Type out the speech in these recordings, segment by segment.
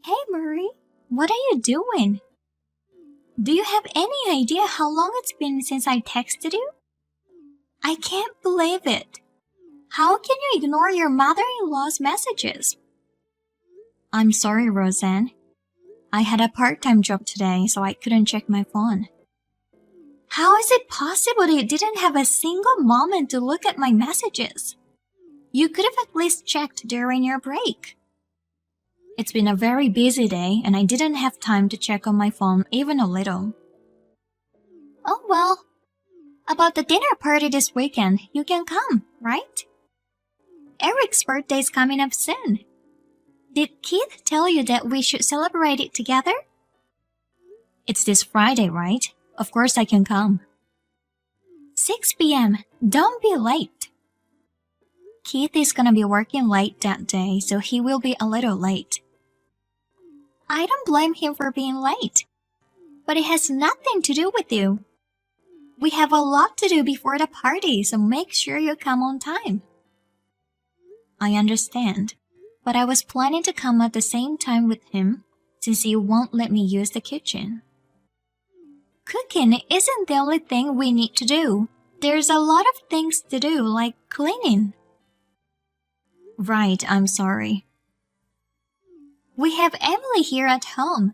Hey Murray, what are you doing? Do you have any idea how long it's been since I texted you? I can't believe it. How can you ignore your mother-in-law's messages? I'm sorry, Roseanne. I had a part-time job today, so I couldn't check my phone. How is it possible that you didn't have a single moment to look at my messages? You could have at least checked during your break. It's been a very busy day, and I didn't have time to check on my phone even a little. Oh well. About the dinner party this weekend, you can come, right? Eric's birthday's coming up soon. Did Keith tell you that we should celebrate it together? It's this Friday, right? Of course I can come. 6 p.m. Don't be late. Keith is gonna be working late that day, so he will be a little late. I don't blame him for being late. But it has nothing to do with you. We have a lot to do before the party, so make sure you come on time. I understand, but I was planning to come at the same time with him, since you won't let me use the kitchen. Cooking isn't the only thing we need to do. There's a lot of things to do, like cleaning. Right, I'm sorry. We have Emily here at home.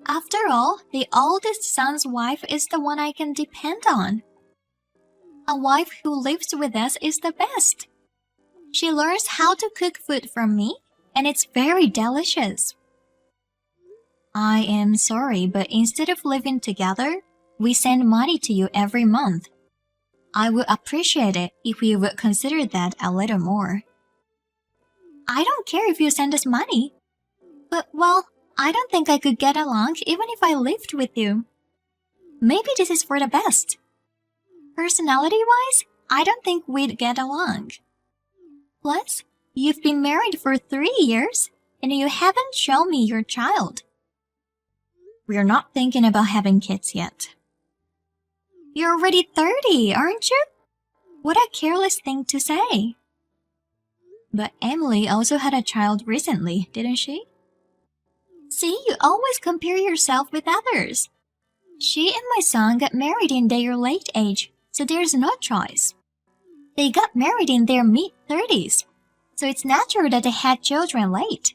After all, the oldest son's wife is the one I can depend on. A wife who lives with us is the best. She learns how to cook food from me, and it's very delicious. I am sorry, but instead of living together, we send money to you every month. I would appreciate it if you would consider that a little more. I don't care if you send us money. But, well, I don't think I could get along even if I lived with you. Maybe this is for the best. Personality-wise, I don't think we'd get along. Plus, you've been married for 3 years, and you haven't shown me your child. We're not thinking about having kids yet. You're already 30, aren't you? What a careless thing to say. But Emily also had a child recently, didn't she? See, you always compare yourself with others. She and my son got married in their late age, so there's no choice. They got married in their mid-30s, so it's natural that they had children late.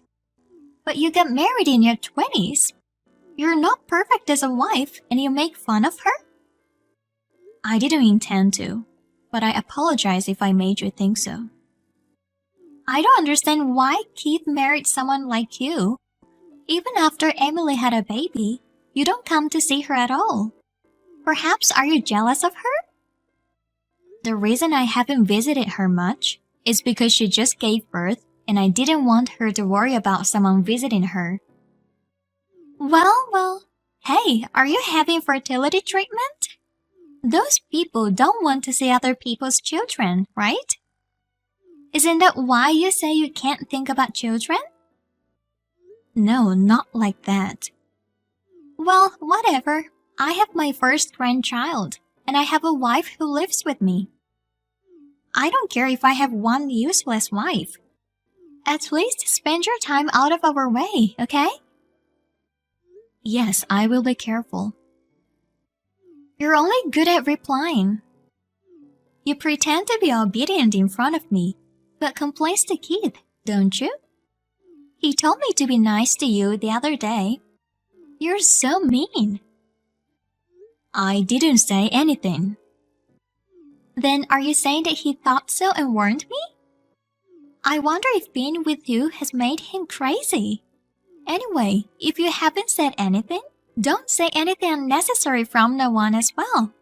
But you got married in your 20s. You're not perfect as a wife, and you make fun of her? I didn't intend to, but I apologize if I made you think so. I don't understand why Keith married someone like you. Even after Emily had a baby, you don't come to see her at all. Perhaps are you jealous of her? The reason I haven't visited her much is because she just gave birth and I didn't want her to worry about someone visiting her. Well, hey, are you having fertility treatment? Those people don't want to see other people's children, right? Isn't that why you say you can't think about children? No, not like that. Well, whatever. I have my first grandchild, and I have a wife who lives with me. I don't care if I have one useless wife. At least spend your time out of our way, okay? Yes, I will be careful. You're only good at replying. You pretend to be obedient in front of me, but complains to Keith, don't you? He told me to be nice to you the other day. You're so mean. I didn't say anything. Then are you saying that he thought so and warned me? I wonder if being with you has made him crazy. Anyway, if you haven't said anything, don't say anything unnecessary from now on as well.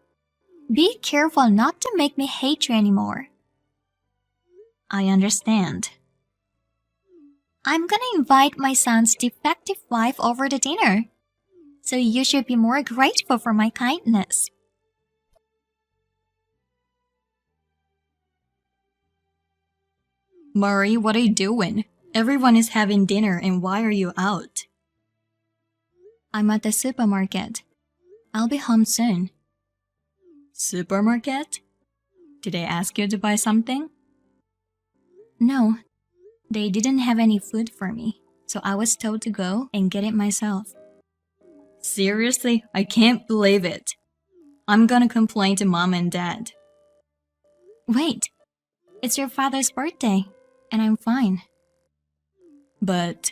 Be careful not to make me hate you anymore. I understand. I'm gonna invite my son's defective wife over to dinner, so you should be more grateful for my kindness. Murray, what are you doing? Everyone is having dinner and why are you out? I'm at the supermarket. I'll be home soon. Supermarket? Did they ask you to buy something? No, they didn't have any food for me. so I was told to go and get it myself. Seriously? I can't believe it. I'm gonna complain to mom and dad. Wait, it's your father's birthday, and I'm fine. But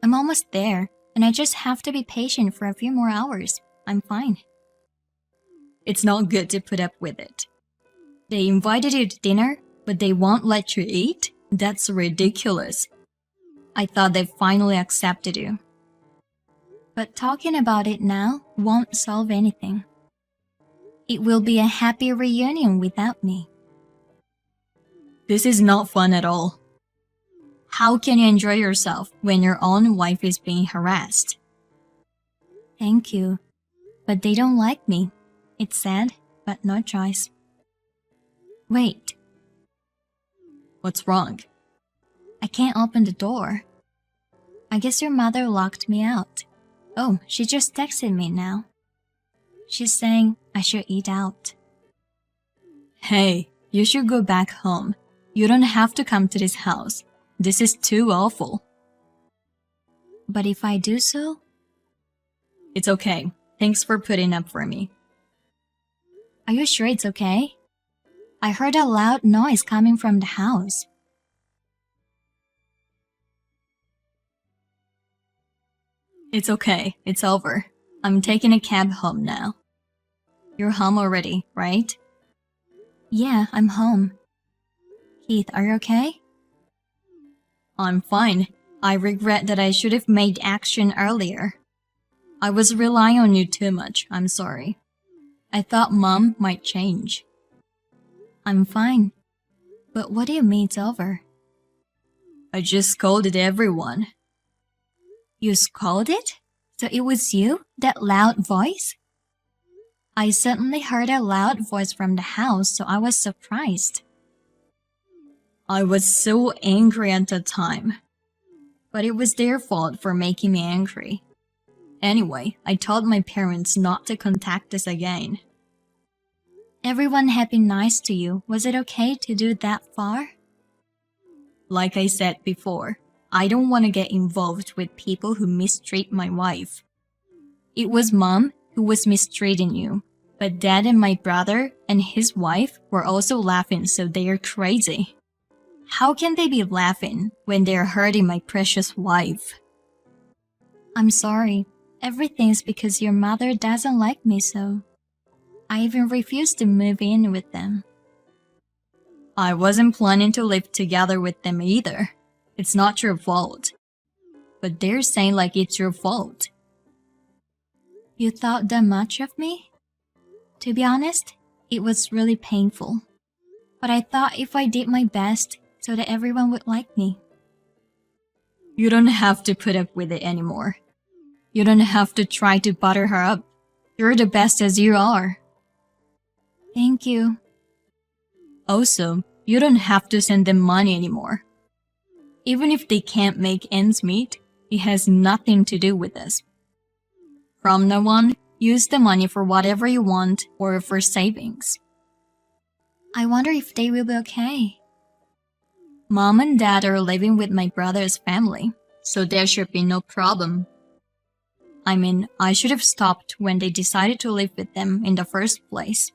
I'm almost there, and I just have to be patient for a few more hours. I'm fine. it's not good to put up with it. They invited you to dinner, but they won't let you eat? That's ridiculous. I thought they finally accepted you. But talking about it now won't solve anything. It will be a happy reunion without me. This is not fun at all. How can you enjoy yourself when your own wife is being harassed? Thank you. But they don't like me. It's sad, but no choice. Wait, What's wrong? I can't open the door. I guess your mother locked me out. Oh, she just texted me now. She's saying I should eat out. Hey, you should go back home. You don't have to come to this house. This is too awful. But if I do so, It's okay. Thanks for putting up for me. are you sure it's okay? I heard a loud noise coming from the house. It's okay. It's over. I'm taking a cab home now. You're home already, right? Yeah, I'm home. Keith, are you okay? I'm fine. I regret that I should have made action earlier. I was relying on you too much. I'm sorry. I thought Mom might change. I'm fine. But what do you mean it's over? I just scolded everyone. You scolded? So it was you, that loud voice? I suddenly heard a loud voice from the house, so I was surprised. I was so angry at the time. But it was their fault for making me angry. Anyway, I told my parents not to contact us again. Everyone had been nice to you. Was it okay to do that far? Like I said before, I don't want to get involved with people who mistreat my wife. It was Mom who was mistreating you, but Dad and my brother and his wife were also laughing, so they are crazy. How can they be laughing when they are hurting my precious wife? I'm sorry. Everything's because your mother doesn't like me so. I even refused to move in with them. I wasn't planning to live together with them either. It's not your fault. But they're saying like it's your fault. You thought that much of me? To be honest, it was really painful. But I thought if I did my best so that everyone would like me. You don't have to put up with it anymore. You don't have to try to butter her up. You're the best as you are. Thank you. Also, you don't have to send them money anymore. Even if they can't make ends meet, it has nothing to do with us. From now on, use the money for whatever you want or for savings. I wonder if they will be okay. Mom and Dad are living with my brother's family, so there should be no problem. I mean, I should have stopped when they decided to live with them in the first place.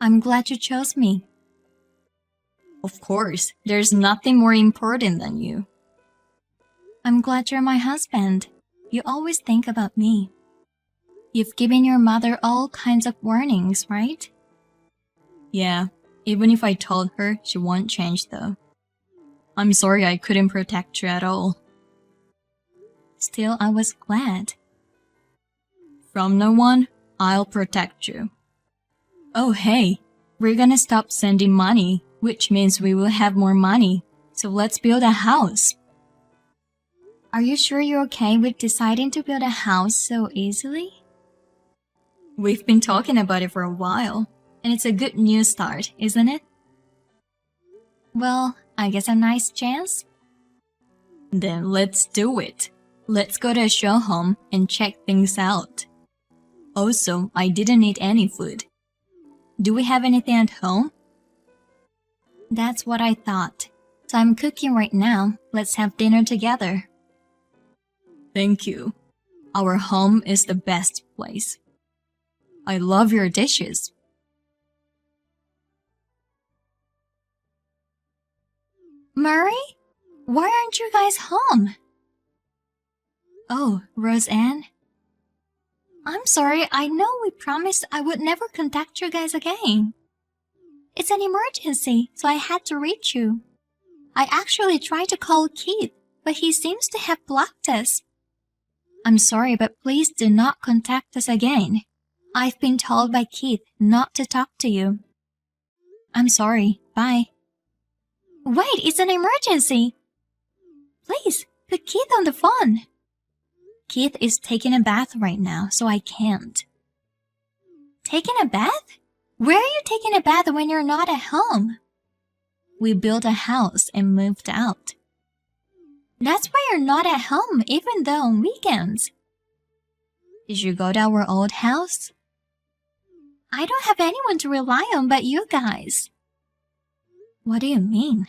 I'm glad you chose me. Of course, there's nothing more important than you. I'm glad you're my husband. You always think about me. You've given your mother all kinds of warnings, right? Yeah, even if I told her, she won't change though. I'm sorry I couldn't protect you at all. Still, I was glad. From now on, I'll protect you. Oh hey, we're gonna stop sending money, which means we will have more money. So let's build a house. Are you sure you're okay with deciding to build a house so easily? We've been talking about it for a while, and it's a good new start, isn't it? Well, I guess a nice chance. Then let's do it. Let's go to a show home and check things out. Also, I didn't eat any food. Do we have anything at home? That's what I thought. So I'm cooking right now. Let's have dinner together. Thank you. Our home is the best place. I love your dishes. Murray? Why aren't you guys home? Oh, Roseanne? I'm sorry, I know we promised I would never contact you guys again. It's an emergency, so I had to reach you. I actually tried to call Keith, but he seems to have blocked us. I'm sorry, but please do not contact us again. I've been told by Keith not to talk to you. I'm sorry. Bye. Wait, it's an emergency. Please, put Keith on the phone. Keith is taking a bath right now, so I can't. Taking a bath? Where are you taking a bath when you're not at home? We built a house and moved out. That's why you're not at home, even though on weekends. Did you go to our old house? I don't have anyone to rely on but you guys. What do you mean?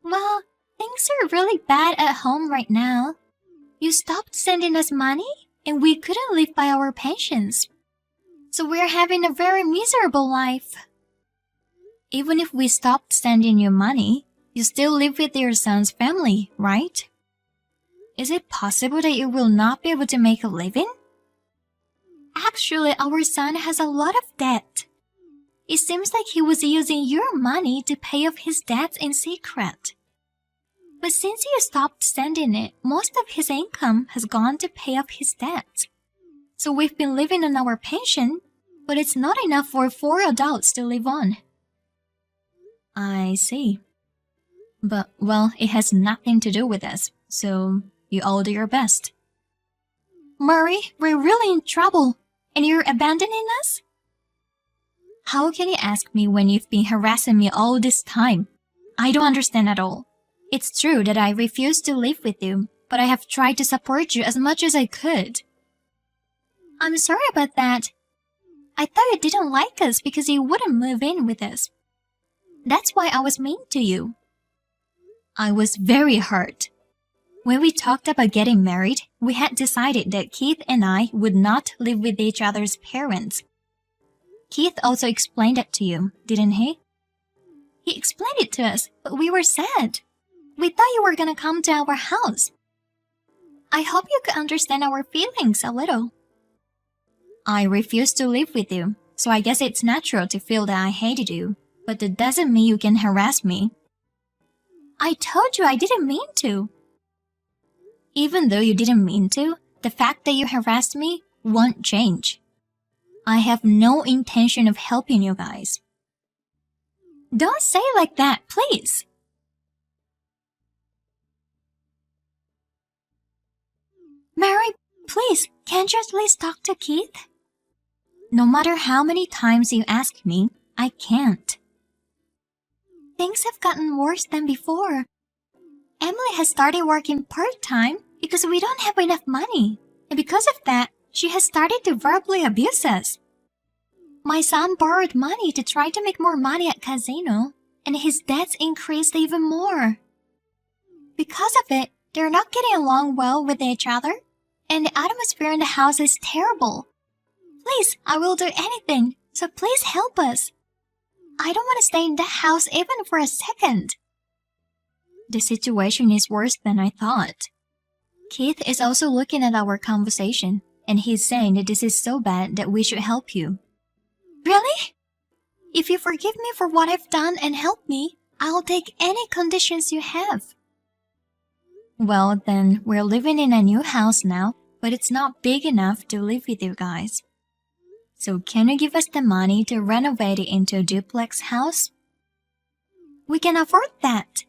Well, things are really bad at home right now. You stopped sending us money, and we couldn't live by our pensions. So we're having a very miserable life. Even if we stopped sending you money, you still live with your son's family, right? Is it possible that you will not be able to make a living? Actually, our son has a lot of debt. It seems like he was using your money to pay off his debts in secret. But since you stopped sending it, most of his income has gone to pay off his debts. So we've been living on our pension, but it's not enough for 4 adults to live on. I see. But, well, it has nothing to do with us, so you all do your best. Murray, we're really in trouble, and you're abandoning us? How can you ask me when you've been harassing me all this time? I don't understand at all. It's true that I refuse to live with you, but I have tried to support you as much as I could. I'm sorry about that. I thought you didn't like us because you wouldn't move in with us. That's why I was mean to you. I was very hurt. When we talked about getting married, we had decided that Keith and I would not live with each other's parents. Keith also explained it to you, didn't he? He explained it to us, but we were sad. We thought you were gonna come to our house. I hope you could understand our feelings a little. I refused to live with you, so I guess it's natural to feel that I hated you, but that doesn't mean you can harass me. I told you I didn't mean to. Even though you didn't mean to, the fact that you harassed me won't change. I have no intention of helping you guys. Don't say it like that, please. Mary, please, can't you at least talk to Keith? No matter how many times you ask me, I can't. Things have gotten worse than before. Emily has started working part-time because we don't have enough money. And because of that, she has started to verbally abuse us. My son borrowed money to try to make more money at casino, and his debts increased even more. Because of it, they're not getting along well with each other, and the atmosphere in the house is terrible. Please, I will do anything, so please help us. I don't want to stay in that house even for a second. The situation is worse than I thought. Keith is also looking at our conversation, and he's saying that this is so bad that we should help you. Really? If you forgive me for what I've done and help me, I'll take any conditions you have. Well, then, we're living in a new house now, but it's not big enough to live with you guys. So can you give us the money to renovate it into a duplex house? We can afford that.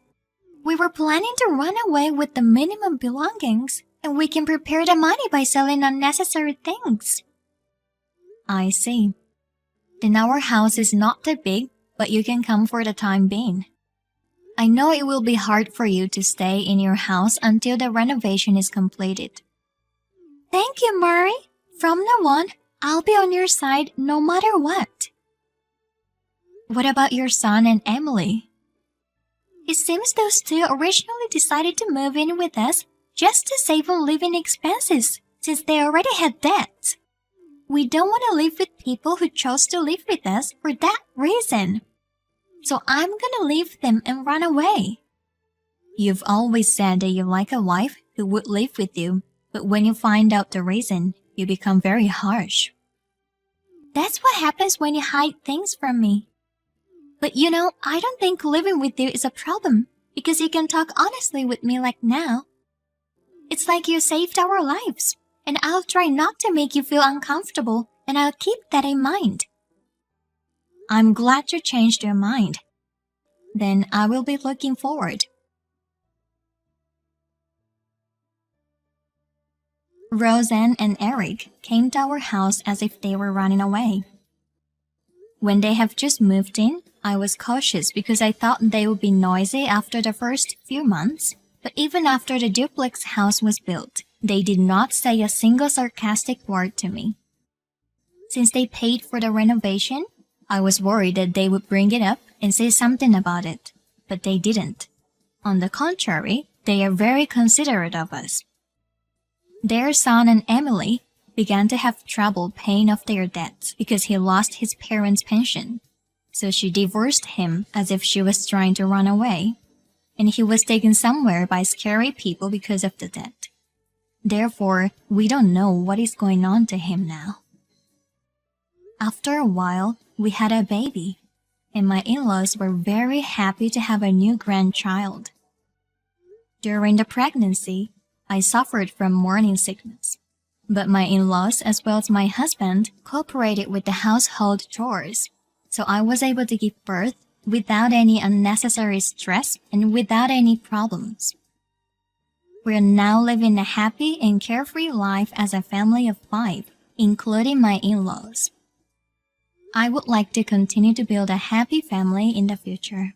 We were planning to run away with the minimum belongings, and we can prepare the money by selling unnecessary things. I see. Then our house is not that big, but you can come for the time being. I know it will be hard for you to stay in your house until the renovation is completed. Thank you, Murray. From now on, I'll be on your side no matter what. What about your son and Emily? It seems those two originally decided to move in with us just to save on living expenses, since they already had debts. We don't want to live with people who chose to live with us for that reason. So I'm gonna leave them and run away. You've always said that you like a wife who would live with you, but when you find out the reason, you become very harsh. That's what happens when you hide things from me. But you know, I don't think living with you is a problem, because you can talk honestly with me like now. It's like you saved our lives, and I'll try not to make you feel uncomfortable, and I'll keep that in mind. I'm glad you changed your mind. Then I will be looking forward. Roseanne and Eric came to our house as if they were running away. When they have just moved in, I was cautious because I thought they would be noisy after the first few months, but even after the duplex house was built, they did not say a single sarcastic word to me. Since they paid for the renovation, I was worried that they would bring it up and say something about it, but they didn't. On the contrary, they are very considerate of us. Their son and Emily began to have trouble paying off their debts because he lost his parents' pension. So she divorced him as if she was trying to run away, and he was taken somewhere by scary people because of the debt. Therefore, we don't know what is going on to him now. After a while, we had a baby, and my in-laws were very happy to have a new grandchild. During the pregnancy, I suffered from morning sickness, but my in-laws as well as my husband cooperated with the household chores, so I was able to give birth without any unnecessary stress and without any problems. We are now living a happy and carefree life as a family of 5, including my in-laws. I would like to continue to build a happy family in the future.